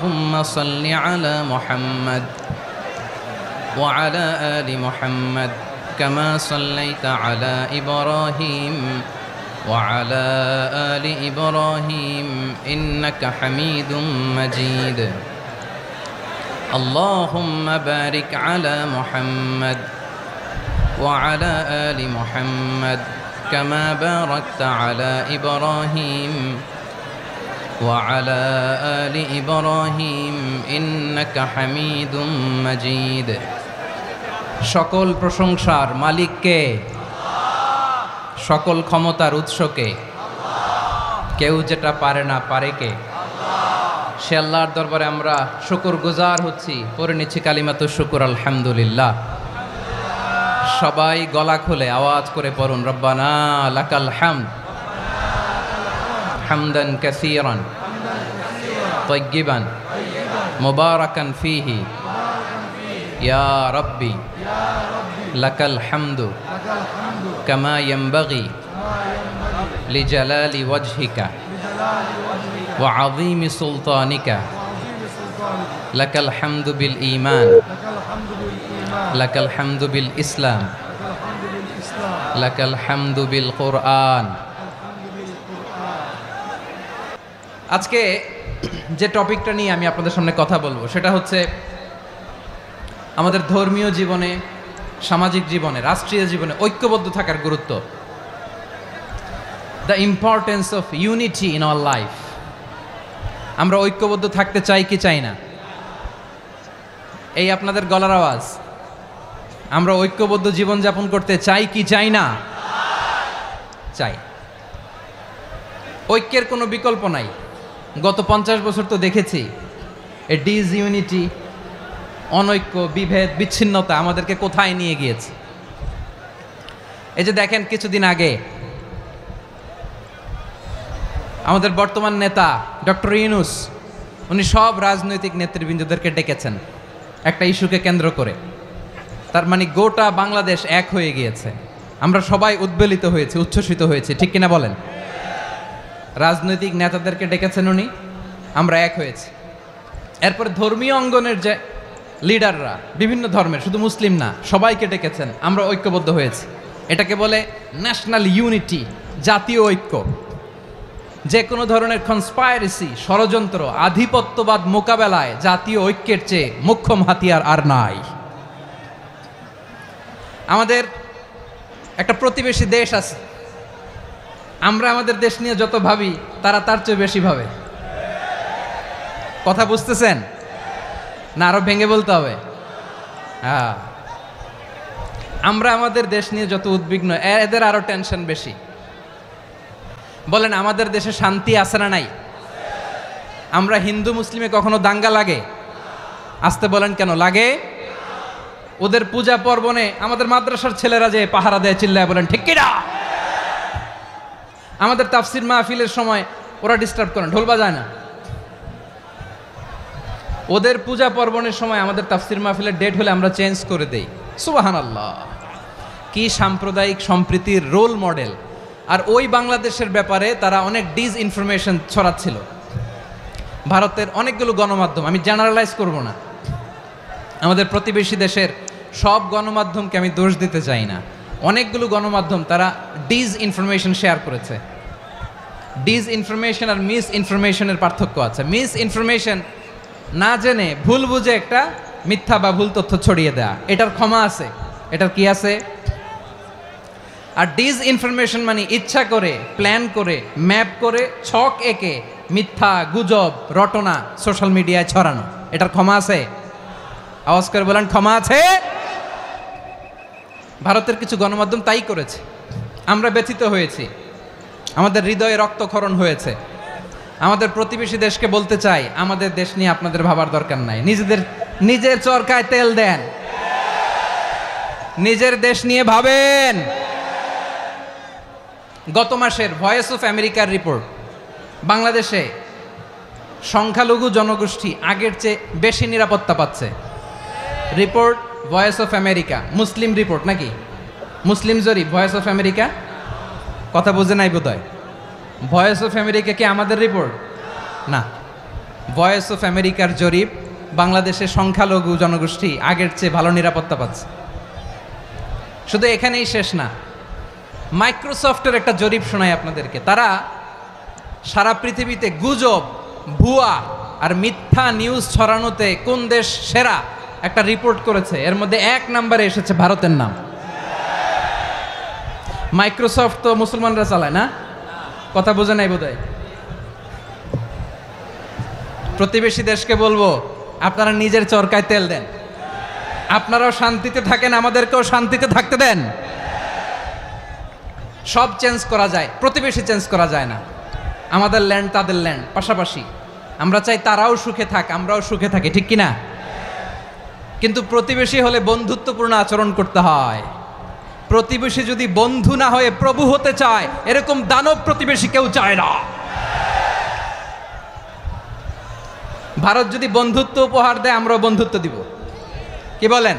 اللهم صل على محمد وعلى آل محمد كما صليت على إبراهيم وعلى آل إبراهيم إنك حميد مجيد اللهم بارك على محمد وعلى آل محمد كما باركت على إبراهيم وعلى آل إبراهيم إنك حميد مجيد সকল প্রশংসার মালিক কে? সকল ক্ষমতার উৎস কে? কেউ যেটা পারে না পারে কে? সে আল্লাহর দরবারে আমরা শুকরগুজার হচ্ছি, পড়ে নিচ্ছি কালিমাতুশ শুকর আলহামদুলিল্লাহ। সবাই গলা খুলে আওয়াজ করে পড়ুন, রব্বানা লাকাল হামদ হামদান কাসীরান তাইয়্যিবান মুবারাকান ফীহি ইয়া রাব্বি লাকাল হামদু কামা ইয়ানবাগি লিজালালি ওয়াজহিকা ওয়া আযীমি সুলতানিকা লাকাল হামদু বিল ঈমান লাকাল হামদু বিল ইসলাম লাকাল হামদু বিল কুরআন। আজকে যে টপিকটা নিয়ে আমি আপনাদের সামনে কথা বলবো সেটা হচ্ছে আমাদের ধর্মীয় জীবনে, সামাজিক জীবনে, রাষ্ট্রীয় জীবনে ঐক্যবদ্ধ থাকার গুরুত্ব। The importance of unity in our life. আমরা ঐক্যবদ্ধ থাকতে চাই কি চাই না? এই আপনাদের গলার আওয়াজ। আমরা ঐক্যবদ্ধ জীবনযাপন করতে চাই কি চাই না? চাই। ঐক্যের কোনো বিকল্প নাই। গত 50 বছর তো দেখেছি এ ডিসইউনিটি, অনৈক্য, বিভেদ, বিচ্ছিন্নতা আমাদেরকে কোথায় নিয়ে গিয়েছে। এই যে দেখেন, কিছুদিন আগে আমাদের বর্তমান নেতা ডক্টর ইউনূস, উনি সব রাজনৈতিক নেতৃবৃন্দদেরকে ডেকেছেন একটা ইস্যুকে কেন্দ্র করে। তার মানে গোটা বাংলাদেশ এক হয়ে গিয়েছে। আমরা সবাই উদ্বেলিত হয়েছি, উচ্ছ্বসিত হয়েছি, ঠিক কিনা বলেন? রাজনৈতিক নেতাদেরকে ডেকেছেন উনি, আমরা এক হয়েছি। এরপরে ধর্মীয় অঙ্গনের যে লিডাররা, বিভিন্ন ধর্মের, শুধু মুসলিম না, সবাইকে ডেকেছেন, আমরা ঐক্যবদ্ধ হয়েছি। এটাকে বলে ন্যাশনাল ইউনিটি, জাতীয় ঐক্য। যে কোনো ধরনের কনস্পাইরেসি, ষড়যন্ত্র, আধিপত্যবাদ মোকাবেলায় জাতীয় ঐক্যের চেয়ে মোক্ষম হাতিয়ার আর নাই। আমাদের একটা প্রতিবেশী দেশ আছে, আমরা আমাদের দেশ নিয়ে যত ভাবি তারা তার চেয়ে বেশি ভাবে। কথা বুঝতেছেন না? আরো ভেঙে বলতে হবে। হ্যাঁ, আমরা আমাদের দেশ নিয়ে যত উদ্বিগ্ন, এদের আরো টেনশন বেশি। বলেন, আমাদের দেশে শান্তি আছে না নাই? আমরা হিন্দু মুসলিমে কখনো দাঙ্গা লাগে? আসতে বলেন, কেন লাগে? ওদের পূজা পার্বণে আমাদের মাদ্রাসার ছেলেরা যে পাহারা দেয়, চিল্লায় বলেন ঠিক কিনা? আমাদের তাফসির মাহফিলের সময় ওরা ডিস্টার্ব করে, ঢোল বাজায় না। ওদের পূজা পার্বণের সময় আমাদের তাফসির মাহফিলের ডেট হলে আমরা চেঞ্জ করে দেই। সুবহানাল্লাহ! কি সাম্প্রদায়িক সম্প্রীতির রোল মডেল। আর ওই বাংলাদেশের ব্যাপারে তারা অনেক ডিসইনফরমেশন ছড়াচ্ছিল। ভারতের অনেকগুলো গণমাধ্যম, আমি জেনারেলাইজ করব না, আমাদের প্রতিবেশী দেশের সব গণমাধ্যমকে আমি দোষ দিতে চাই না, অনেকগুলো গণমাধ্যম তারা ডিসইনফরমেশন শেয়ার করেছে। ডিসইনফরমেশন আর মিস ইনফরমেশনের পার্থক্য আছে। মিস ইনফরমেশন না জেনে ভুল বুঝে একটা মিথ্যা বা ভুল তথ্য ছড়িয়ে দেয়া, এটার ক্ষমা আছে, এটার কি আছে? আর ডিসইনফরমেশন মানে ইচ্ছা করে, প্ল্যান করে, ম্যাপ করে, ছক এঁকে মিথ্যা, গুজব, রটনা সোশ্যাল মিডিয়ায় ছড়ানো, এটার ক্ষমা আছে? আওয়াজ করে বলেন, ক্ষমা আছে? ভারতের কিছু গণমাধ্যম তাই করেছে। আমরা ব্যথিত হয়েছি, আমাদের হৃদয়ে রক্তক্ষরণ হয়েছে। আমাদের প্রতিবেশী দেশকে বলতে চাই, আমাদের দেশ নিয়ে আপনাদের ভাবার দরকার নাই। নিজের চরকায় তেল দেন, নিজের দেশ নিয়ে ভাবেন। গত মাসের ভয়েস অফ আমেরিকার রিপোর্ট, বাংলাদেশে সংখ্যালঘু জনগোষ্ঠী আগের চেয়ে বেশি নিরাপত্তা পাচ্ছে। Report voice of America, Muslim report নাকি? মুসলিম জরিপ, ভয়েস অফ আমেরিকা। কথা বুঝে নাই বোধহয়। ভয়েস অফ আমেরিকা কি আমাদের রিপোর্ট? না, ভয়েস অফ আমেরিকার জরিপ, বাংলাদেশের সংখ্যালঘু জনগোষ্ঠী আগের চেয়ে ভালো নিরাপত্তা পাচ্ছে। শুধু এখানেই শেষ না, মাইক্রোসফটের একটা জরিপ শোনাই আপনাদেরকে। তারা সারা পৃথিবীতে গুজব, ভুয়া আর মিথ্যা নিউজ ছড়ানোতে কোন দেশ সেরা একটা রিপোর্ট করেছে। এর মধ্যে 1 নম্বরে এসেছে ভারতের নাম। মাইক্রোসফট তো মুসলমানরা চালায় না, কথা বোঝে নাই বোধহয়। প্রতিবেশী দেশকে বলবো, আপনারা নিজের চরকায় তেল দেন, আপনারাও শান্তিতে থাকেন, আমাদেরকেও শান্তিতে থাকতে দেন। সব চেঞ্জ করা যায়, প্রতিবেশী চেঞ্জ করা যায় না। আমাদের ল্যান্ড তাদের ল্যান্ড, পাশাপাশি। আমরা চাই তারাও সুখে থাক, আমরাও সুখে থাকি, ঠিক কিনা? কিন্তু প্রতিবেশী হলে বন্ধুত্বপূর্ণ আচরণ করতে হয়। প্রতিবেশী যদি বন্ধু না হয়ে প্রভু হতে চায়, এরকম দানব প্রতিবেশী কেউ চায় না। ভারত যদি বন্ধুত্ব উপহার দেয়, আমরাও বন্ধুত্ব দিব, কি বলেন?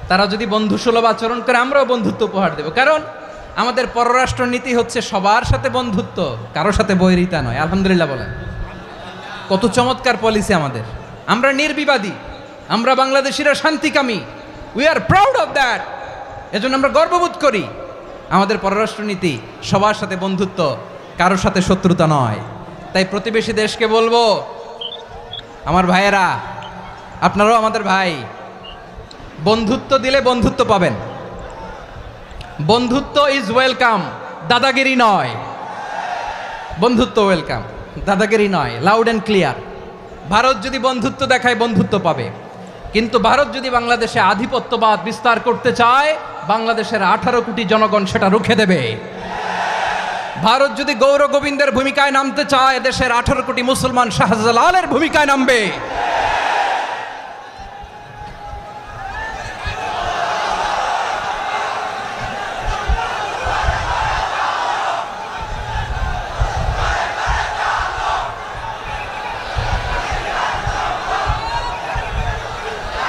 তারা যদি বন্ধুসুলভ আচরণ করে, আমরাও বন্ধুত্ব উপহার দেব। কারণ আমাদের পররাষ্ট্র নীতি হচ্ছে সবার সাথে বন্ধুত্ব, কারোর সাথে বৈরিতা নয়। আলহামদুলিল্লাহ বলেন, কত চমৎকার পলিসি আমাদের। আমরা নির্বিবাদী, আমরা বাংলাদেশিরা শান্তিকামী, we are proud of that. এজন্য আমরা গর্ববোধ করি। আমাদের পররাষ্ট্র নীতি সবার সাথে বন্ধুত্ব, কারোর সাথে শত্রুতা নয়। তাই প্রতিবেশী দেশকে বলবো, আমার ভাইয়েরা, আপনারাও আমাদের ভাই, বন্ধুত্ব দিলে বন্ধুত্ব পাবেন। বন্ধুত্ব ইজ ওয়েলকাম, দাদাগিরি নয়। বন্ধুত্ব ওয়েলকাম, দাদাগিরি নয়, লাউড অ্যান্ড ক্লিয়ার। ভারত যদি বন্ধুত্ব দেখায়, বন্ধুত্ব পাবে। কিন্তু ভারত যদি বাংলাদেশে আধিপত্যবাদ বিস্তার করতে চায়, বাংলাদেশের 18 কোটি জনগণ সেটা রুখে দেবে। ভারত যদি গৌর গোবিন্দের ভূমিকায় নামতে চায়, দেশের 18 কোটি মুসলমান শাহজালালের ভূমিকায় নামবে।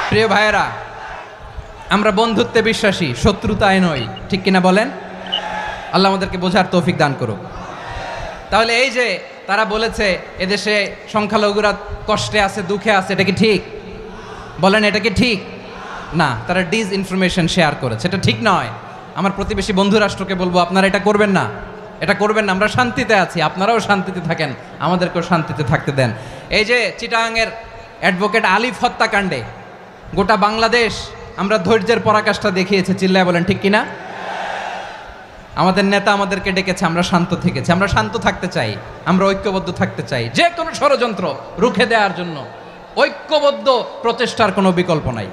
প্রিয় ভাইয়েরা, আমরা বন্ধুত্বে বিশ্বাসী, শত্রুতায় নই, ঠিক কিনা বলেন? আল্লাহ আমাদেরকে বোঝার তৌফিক দান করুক। তাহলে এই যে তারা বলেছে এদেশে সংখ্যালঘুরা কষ্টে আছে, দুঃখে আছে, এটা কি ঠিক? বলেন, এটা কি ঠিক? না, তারা ডিস ইনফরমেশন শেয়ার করেছে, এটা ঠিক নয়। আমার প্রতিবেশী বন্ধু রাষ্ট্রকে বলবো, আপনারা এটা করবেন না, এটা করবেন না। আমরা শান্তিতে আছি, আপনারাও শান্তিতে থাকেন, আমাদেরকেও শান্তিতে থাকতে দেন। এই যে চিটাগাংয়ের অ্যাডভোকেট আলিফ হত্যাকাণ্ডে গোটা বাংলাদেশ আমরা ধৈর্যের পরাকাষ্ঠা দেখিয়েছে, চিল্লায় বলেন ঠিক কিনা? আমাদের নেতা আমাদেরকে ডেকেছে, আমরা শান্ত থেকেছি। আমরা শান্ত থাকতে চাই, আমরা ঐক্যবদ্ধ থাকতে চাই। যে কোনো ষড়যন্ত্র রুখে দেওয়ার জন্য ঐক্যবদ্ধ প্রচেষ্টার কোনো বিকল্প নাই।